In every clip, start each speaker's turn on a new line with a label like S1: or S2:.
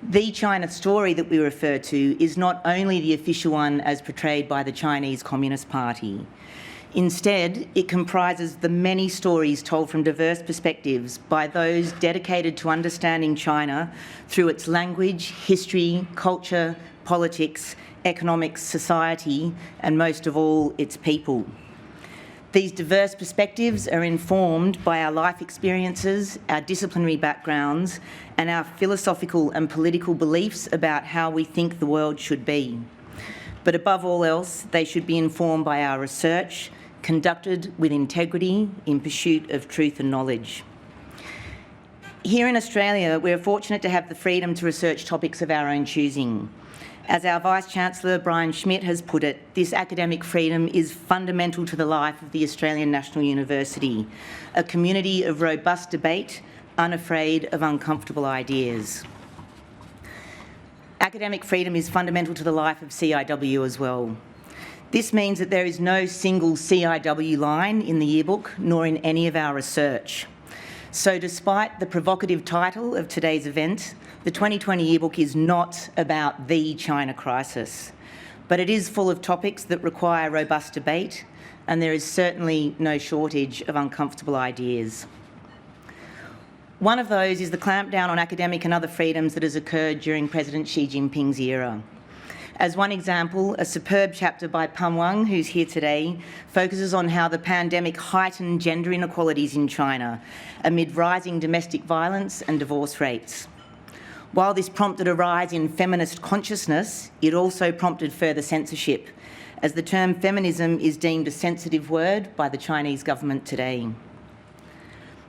S1: The China story that we refer to is not only the official one as portrayed by the Chinese Communist Party. Instead, it comprises the many stories told from diverse perspectives by those dedicated to understanding China through its language, history, culture, politics, economics, society, and most of all, its people. These diverse perspectives are informed by our life experiences, our disciplinary backgrounds, and our philosophical and political beliefs about how we think the world should be. But above all else, they should be informed by our research, conducted with integrity in pursuit of truth and knowledge. Here in Australia, we're fortunate to have the freedom to research topics of our own choosing. As our Vice-Chancellor, Brian Schmidt, has put it, this academic freedom is fundamental to the life of the Australian National University, a community of robust debate, unafraid of uncomfortable ideas. Academic freedom is fundamental to the life of CIW as well. This means that there is no single CIW line in the yearbook, nor in any of our research. So despite the provocative title of today's event, the 2020 yearbook is not about the China crisis, but it is full of topics that require robust debate, and there is certainly no shortage of uncomfortable ideas. One of those is the clampdown on academic and other freedoms that has occurred during President Xi Jinping's era. As one example, a superb chapter by Pam Wang, who's here today, focuses on how the pandemic heightened gender inequalities in China amid rising domestic violence and divorce rates. While this prompted a rise in feminist consciousness, it also prompted further censorship, as the term feminism is deemed a sensitive word by the Chinese government today.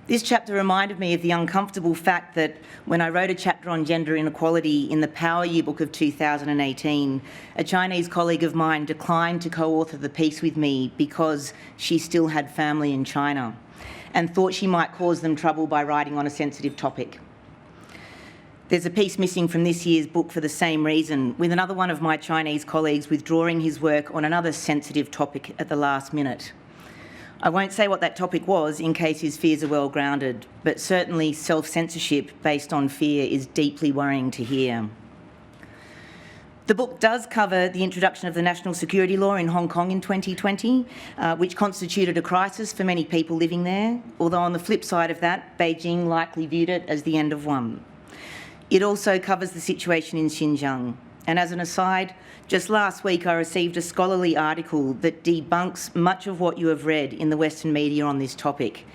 S1: This chapter reminded me of the uncomfortable fact that when I wrote a chapter on gender inequality in the Power Yearbook of 2018, a Chinese colleague of mine declined to co-author the piece with me because she still had family in China and thought she might cause them trouble by writing on a sensitive topic. There's a piece missing from this year's book for the same reason, with another one of my Chinese colleagues withdrawing his work on another sensitive topic at the last minute. I won't say what that topic was in case his fears are well grounded, but certainly self-censorship based on fear is deeply worrying to hear. The book does cover the introduction of the national security law in Hong Kong in 2020, which constituted a crisis for many people living there, although on the flip side of that, Beijing likely viewed it as the end of one. It also covers the situation in Xinjiang. And as an aside, just last week I received a scholarly article that debunks much of what you have read in the Western media on this topic,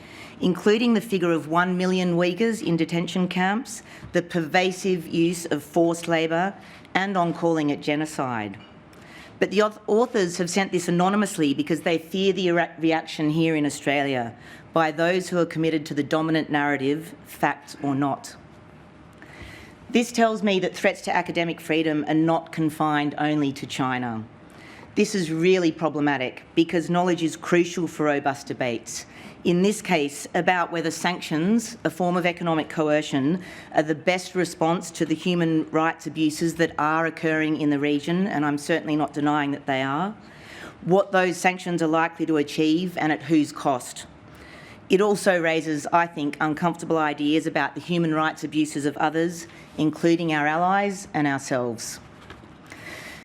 S1: including the figure of 1 million Uyghurs in detention camps, the pervasive use of forced labour, and on calling it genocide. But the authors have sent this anonymously because they fear the reaction here in Australia by those who are committed to the dominant narrative, fact or not. This tells me that threats to academic freedom are not confined only to China. This is really problematic because knowledge is crucial for robust debates. In this case, about whether sanctions, a form of economic coercion, are the best response to the human rights abuses that are occurring in the region, and I'm certainly not denying that they are, what those sanctions are likely to achieve and at whose cost. It also raises, I think, uncomfortable ideas about the human rights abuses of others, including our allies and ourselves.